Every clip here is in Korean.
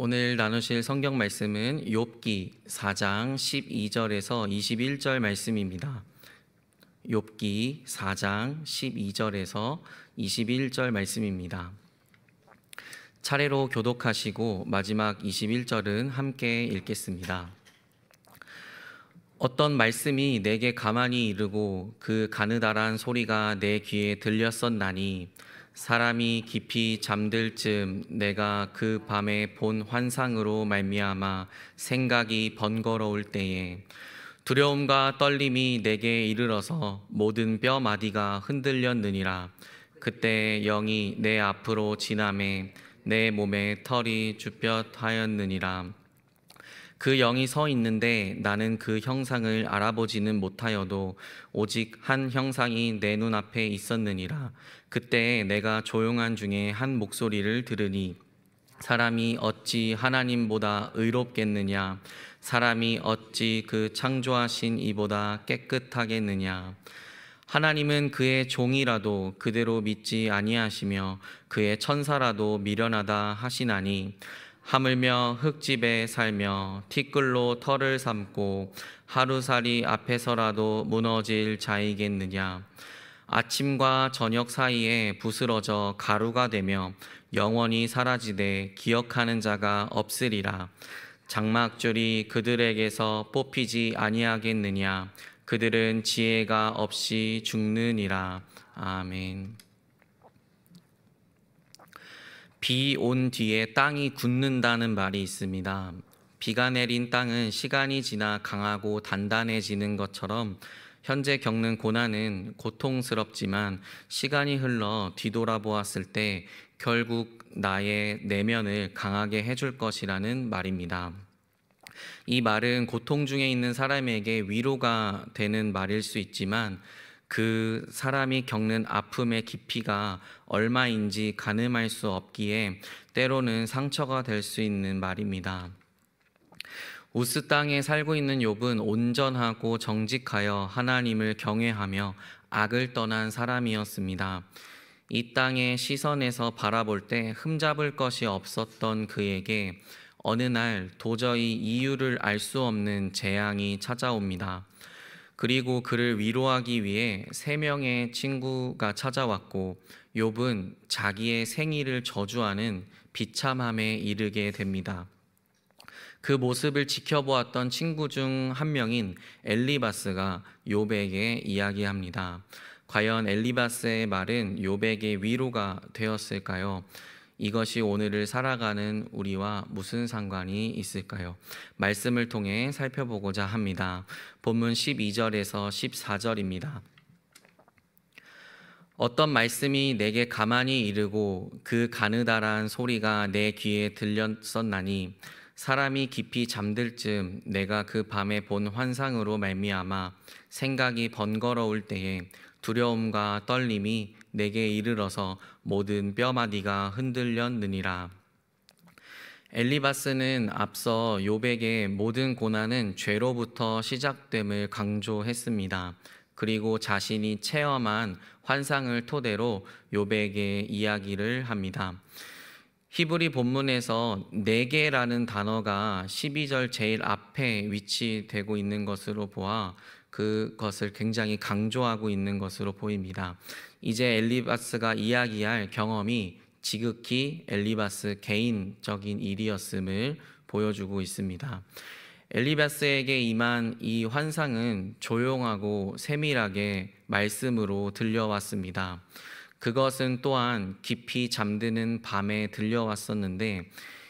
오늘 나누실 성경 말씀은 욥기 4장 12절에서 21절 말씀입니다. 욥기 4장 12절에서 21절 말씀입니다. 차례로 교독하시고 마지막 21절은 함께 읽겠습니다. 어떤 말씀이 내게 가만히 이르고 그 가느다란 소리가 내 귀에 들렸었나니 사람이 깊이 잠들 즈음 내가 그 밤에 본 환상으로 말미암아 생각이 번거로울 때에 두려움과 떨림이 내게 이르러서 모든 뼈 마디가 흔들렸느니라. 그때 영이 내 앞으로 지나매 내 몸에 털이 주뼛하였느니라. 그 영이 서 있는데 나는 그 형상을 알아보지는 못하여도 오직 한 형상이 내 눈앞에 있었느니라. 그때 내가 조용한 중에 한 목소리를 들으니 사람이 어찌 하나님보다 의롭겠느냐, 사람이 어찌 그 창조하신 이보다 깨끗하겠느냐. 하나님은 그의 종이라도 그대로 믿지 아니하시며 그의 천사라도 미련하다 하시나니 하물며 흙집에 살며 티끌로 털을 삼고 하루살이 앞에서라도 무너질 자이겠느냐. 아침과 저녁 사이에 부스러져 가루가 되며 영원히 사라지되 기억하는 자가 없으리라. 장막줄이 그들에게서 뽑히지 아니하겠느냐. 그들은 지혜가 없이 죽느니라. 아멘. 비 온 뒤에 땅이 굳는다는 말이 있습니다. 비가 내린 땅은 시간이 지나 강하고 단단해지는 것처럼 현재 겪는 고난은 고통스럽지만 시간이 흘러 뒤돌아보았을 때 결국 나의 내면을 강하게 해줄 것이라는 말입니다. 이 말은 고통 중에 있는 사람에게 위로가 되는 말일 수 있지만 그 사람이 겪는 아픔의 깊이가 얼마인지 가늠할 수 없기에 때로는 상처가 될 수 있는 말입니다. 우스 땅에 살고 있는 욥은 온전하고 정직하여 하나님을 경외하며 악을 떠난 사람이었습니다. 이 땅의 시선에서 바라볼 때 흠잡을 것이 없었던 그에게 어느 날 도저히 이유를 알 수 없는 재앙이 찾아옵니다. 그리고 그를 위로하기 위해 3명의 친구가 찾아왔고 욥은 자기의 생일을 저주하는 비참함에 이르게 됩니다. 그 모습을 지켜보았던 친구 중 한 명인 엘리바스가 욥에게 이야기합니다. 과연 엘리바스의 말은 욥에게 위로가 되었을까요? 이것이 오늘을 살아가는 우리와 무슨 상관이 있을까요? 말씀을 통해 살펴보고자 합니다. 본문 12절에서 14절입니다. 어떤 말씀이 내게 가만히 이르고 그 가느다란 소리가 내 귀에 들렸었나니 사람이 깊이 잠들 즈음 내가 그 밤에 본 환상으로 말미암아 생각이 번거로울 때에 두려움과 떨림이 내게 이르러서 모든 뼈마디가 흔들렸느니라. 엘리바스는 앞서 욥에게 모든 고난은 죄로부터 시작됨을 강조했습니다. 그리고 자신이 체험한 환상을 토대로 욥에게 이야기를 합니다. 히브리 본문에서 내게라는 단어가 12절 제일 앞에 위치되고 있는 것으로 보아 그것을 굉장히 강조하고 있는 것으로 보입니다. 이제 엘리바스가 이야기할 경험이 지극히 엘리바스 개인적인 일이었음을 보여주고 있습니다. 엘리바스에게 임한 이 환상은 조용하고 세밀하게 말씀으로 들려왔습니다. 그것은 또한 깊이 잠드는 밤에 들려왔었는데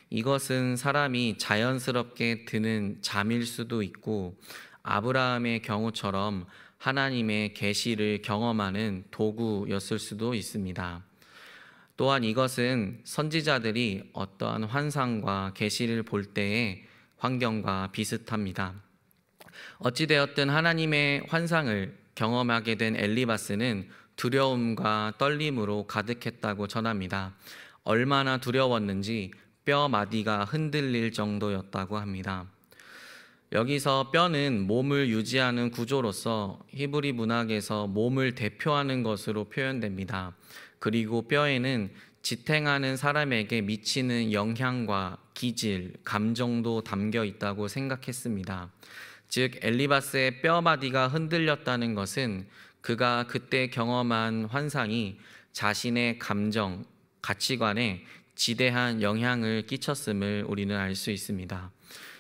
이것은 사람이 자연스럽게 드는 잠일 수도 있고 아브라함의 경우처럼 하나님의 계시를 경험하는 도구였을 수도 있습니다. 또한 이것은 선지자들이 어떠한 환상과 계시를 볼 때의 환경과 비슷합니다. 어찌되었든 하나님의 환상을 경험하게 된 엘리바스는 두려움과 떨림으로 가득했다고 전합니다. 얼마나 두려웠는지 뼈 마디가 흔들릴 정도였다고 합니다. 여기서 뼈는 몸을 유지하는 구조로서 히브리 문학에서 몸을 대표하는 것으로 표현됩니다. 그리고 뼈에는 지탱하는 사람에게 미치는 영향과 기질, 감정도 담겨 있다고 생각했습니다. 즉 엘리바스의 뼈마디가 흔들렸다는 것은 그가 그때 경험한 환상이 자신의 감정, 가치관에 지대한 영향을 끼쳤음을 우리는 알 수 있습니다.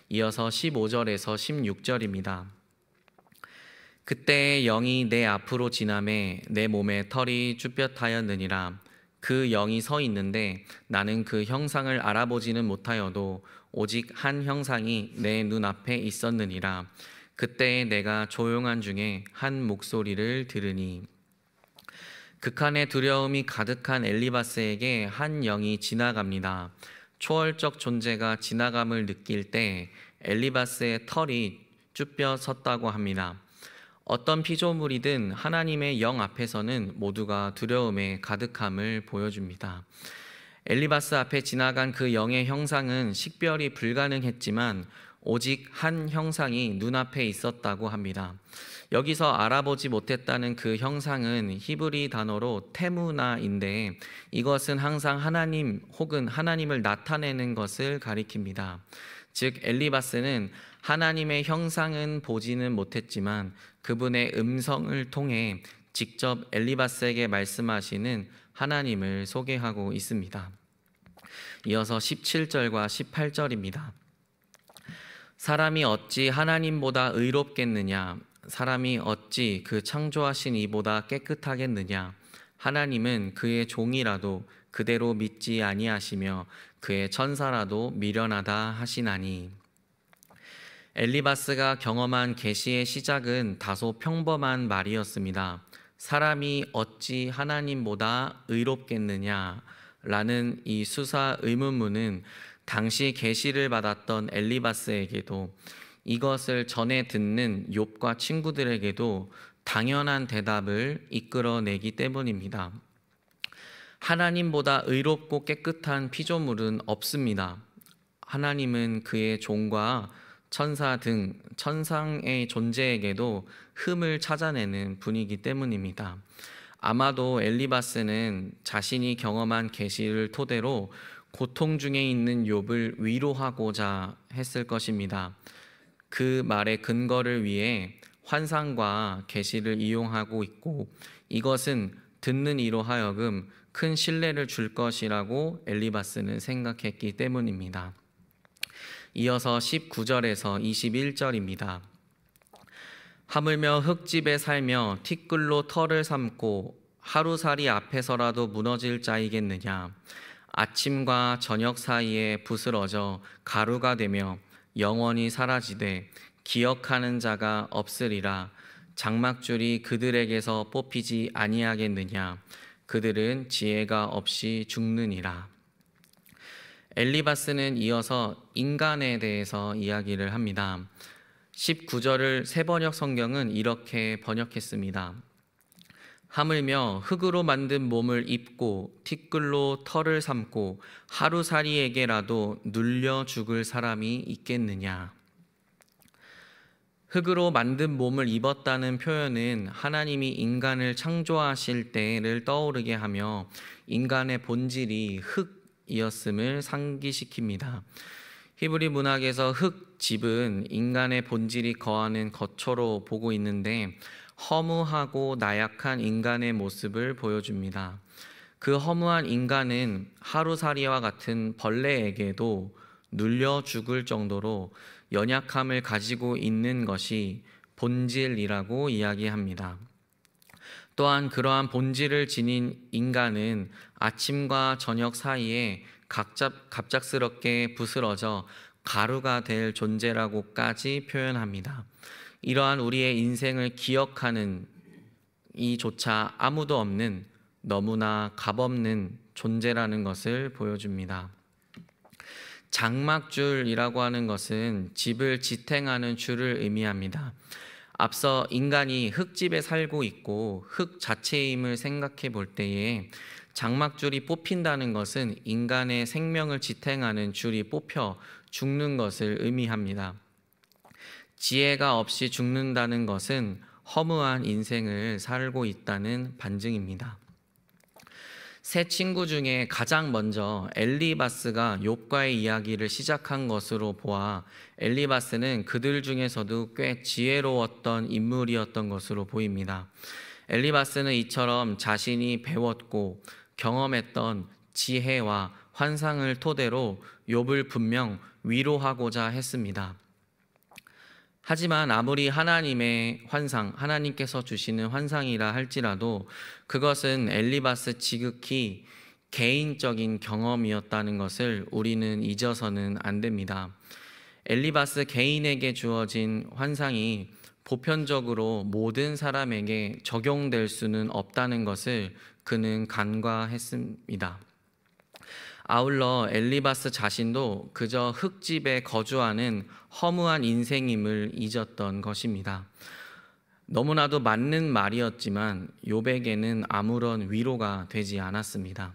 이어서 15절에서 16절입니다. 그때 영이 내 앞으로 지나매 내 몸에 털이 쭈뼛하였느니라. 그 영이 서 있는데 나는 그 형상을 알아보지는 못하여도 오직 한 형상이 내 눈앞에 있었느니라. 그때 내가 조용한 중에 한 목소리를 들으니 극한의 두려움이 가득한 엘리바스에게 한 영이 지나갑니다. 초월적 존재가 지나감을 느낄 때 엘리바스의 털이 쭈뼛 섰다고 합니다. 어떤 피조물이든 하나님의 영 앞에서는 모두가 두려움에 가득함을 보여줍니다. 엘리바스 앞에 지나간 그 영의 형상은 식별이 불가능했지만 오직 한 형상이 눈앞에 있었다고 합니다. 여기서 알아보지 못했다는 그 형상은 히브리 단어로 테무나인데 이것은 항상 하나님 혹은 하나님을 나타내는 것을 가리킵니다. 즉 엘리바스는 하나님의 형상은 보지는 못했지만 그분의 음성을 통해 직접 엘리바스에게 말씀하시는 하나님을 소개하고 있습니다. 이어서 17절과 18절입니다. 사람이 어찌 하나님보다 의롭겠느냐? 사람이 어찌 그 창조하신 이보다 깨끗하겠느냐? 하나님은 그의 종이라도 그대로 믿지 아니하시며 그의 천사라도 미련하다 하시나니. 엘리바스가 경험한 계시의 시작은 다소 평범한 말이었습니다. 사람이 어찌 하나님보다 의롭겠느냐? 라는 이 수사 의문문은 당시 계시를 받았던 엘리바스에게도 이것을 전해 듣는 욥과 친구들에게도 당연한 대답을 이끌어내기 때문입니다. 하나님보다 의롭고 깨끗한 피조물은 없습니다. 하나님은 그의 종과 천사 등 천상의 존재에게도 흠을 찾아내는 분이기 때문입니다. 아마도 엘리바스는 자신이 경험한 계시를 토대로 고통 중에 있는 욥을 위로하고자 했을 것입니다. 그 말의 근거를 위해 환상과 계시를 이용하고 있고 이것은 듣는 이로 하여금 큰 신뢰를 줄 것이라고 엘리바스는 생각했기 때문입니다. 이어서 19절에서 21절입니다. 하물며 흙집에 살며 티끌로 털을 삼고 하루살이 앞에서라도 무너질 자이겠느냐? 아침과 저녁 사이에 부스러져 가루가 되며 영원히 사라지되 기억하는 자가 없으리라. 장막줄이 그들에게서 뽑히지 아니하겠느냐? 그들은 지혜가 없이 죽느니라. 엘리바스는 이어서 인간에 대해서 이야기를 합니다. 19절을 새번역 성경은 이렇게 번역했습니다. 하물며 흙으로 만든 몸을 입고 티끌로 털을 삼고 하루살이에게라도 눌려 죽을 사람이 있겠느냐. 흙으로 만든 몸을 입었다는 표현은 하나님이 인간을 창조하실 때를 떠오르게 하며 인간의 본질이 흙이었음을 상기시킵니다. 히브리 문학에서 흙집은 인간의 본질이 거하는 거처로 보고 있는데 허무하고 나약한 인간의 모습을 보여줍니다. 그 허무한 인간은 하루살이와 같은 벌레에게도 눌려 죽을 정도로 연약함을 가지고 있는 것이 본질이라고 이야기합니다. 또한 그러한 본질을 지닌 인간은 아침과 저녁 사이에 갑작스럽게 부스러져 가루가 될 존재라고까지 표현합니다. 이러한 우리의 인생을 기억하는 이조차 아무도 없는 너무나 값없는 존재라는 것을 보여줍니다. 장막줄이라고 하는 것은 집을 지탱하는 줄을 의미합니다. 앞서 인간이 흙집에 살고 있고 흙 자체임을 생각해 볼 때에 장막줄이 뽑힌다는 것은 인간의 생명을 지탱하는 줄이 뽑혀 죽는 것을 의미합니다. 지혜가 없이 죽는다는 것은 허무한 인생을 살고 있다는 반증입니다. 세 친구 중에 가장 먼저 엘리바스가 욥과의 이야기를 시작한 것으로 보아 엘리바스는 그들 중에서도 꽤 지혜로웠던 인물이었던 것으로 보입니다. 엘리바스는 이처럼 자신이 배웠고 경험했던 지혜와 환상을 토대로 욥을 분명 위로하고자 했습니다. 하지만 아무리 하나님의 환상, 하나님께서 주시는 환상이라 할지라도 그것은 엘리바스 지극히 개인적인 경험이었다는 것을 우리는 잊어서는 안 됩니다. 엘리바스 개인에게 주어진 환상이 보편적으로 모든 사람에게 적용될 수는 없다는 것을 그는 간과했습니다. 아울러 엘리바스 자신도 그저 흙집에 거주하는 허무한 인생임을 잊었던 것입니다. 너무나도 맞는 말이었지만 욥에게는 아무런 위로가 되지 않았습니다.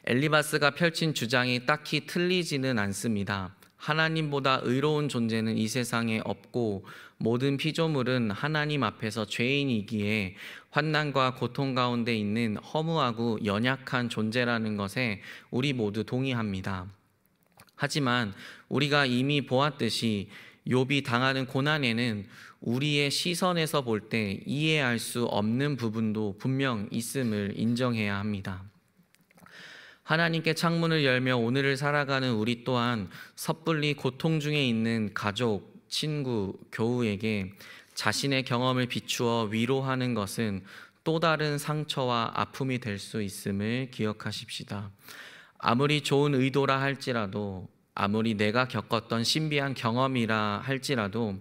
엘리바스가 펼친 주장이 딱히 틀리지는 않습니다. 하나님보다 의로운 존재는 이 세상에 없고 모든 피조물은 하나님 앞에서 죄인이기에 환난과 고통 가운데 있는 허무하고 연약한 존재라는 것에 우리 모두 동의합니다. 하지만 우리가 이미 보았듯이 욥이 당하는 고난에는 우리의 시선에서 볼 때 이해할 수 없는 부분도 분명 있음을 인정해야 합니다. 하나님께 창문을 열며 오늘을 살아가는 우리 또한 섣불리 고통 중에 있는 가족, 친구, 교우에게 자신의 경험을 비추어 위로하는 것은 또 다른 상처와 아픔이 될 수 있음을 기억하십시다. 아무리 좋은 의도라 할지라도, 아무리 내가 겪었던 신비한 경험이라 할지라도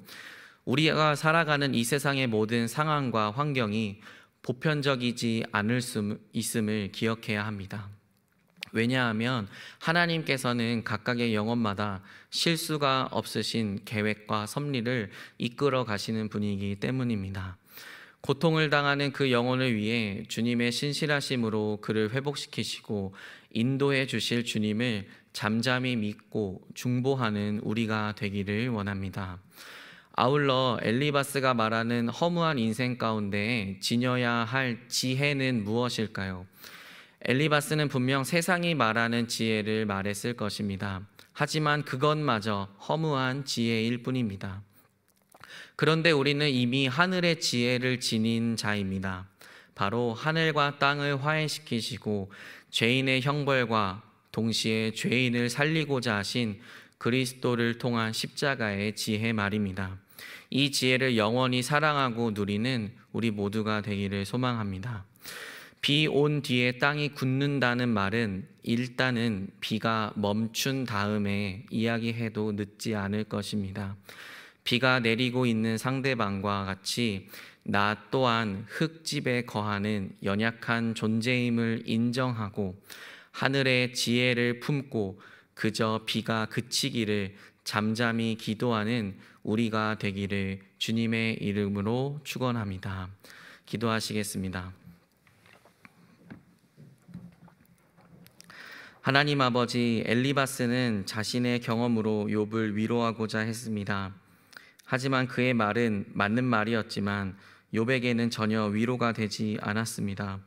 우리가 살아가는 이 세상의 모든 상황과 환경이 보편적이지 않을 수 있음을 기억해야 합니다. 왜냐하면 하나님께서는 각각의 영혼마다 실수가 없으신 계획과 섭리를 이끌어 가시는 분이기 때문입니다. 고통을 당하는 그 영혼을 위해 주님의 신실하심으로 그를 회복시키시고 인도해 주실 주님을 잠잠히 믿고 중보하는 우리가 되기를 원합니다. 아울러 엘리바스가 말하는 허무한 인생 가운데 지녀야 할 지혜는 무엇일까요? 엘리바스는 분명 세상이 말하는 지혜를 말했을 것입니다. 하지만 그것마저 허무한 지혜일 뿐입니다. 그런데 우리는 이미 하늘의 지혜를 지닌 자입니다. 바로 하늘과 땅을 화해시키시고 죄인의 형벌과 동시에 죄인을 살리고자 하신 그리스도를 통한 십자가의 지혜 말입니다. 이 지혜를 영원히 사랑하고 누리는 우리 모두가 되기를 소망합니다. 비 온 뒤에 땅이 굳는다는 말은 일단은 비가 멈춘 다음에 이야기해도 늦지 않을 것입니다. 비가 내리고 있는 상대방과 같이 나 또한 흙집에 거하는 연약한 존재임을 인정하고 하늘의 지혜를 품고 그저 비가 그치기를 잠잠히 기도하는 우리가 되기를 주님의 이름으로 축원합니다. 기도하시겠습니다. 하나님 아버지, 엘리바스는 자신의 경험으로 욥을 위로하고자 했습니다. 하지만 그의 말은 맞는 말이었지만 욥에게는 전혀 위로가 되지 않았습니다.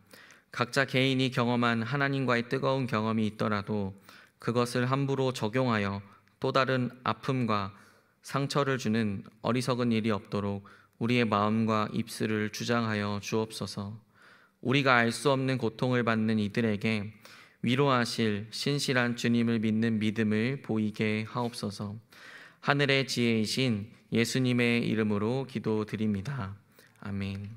각자 개인이 경험한 하나님과의 뜨거운 경험이 있더라도 그것을 함부로 적용하여 또 다른 아픔과 상처를 주는 어리석은 일이 없도록 우리의 마음과 입술을 주장하여 주옵소서. 우리가 알 수 없는 고통을 받는 이들에게 위로하실 신실한 주님을 믿는 믿음을 보이게 하옵소서. 하늘의 지혜이신 예수님의 이름으로 기도드립니다. 아멘.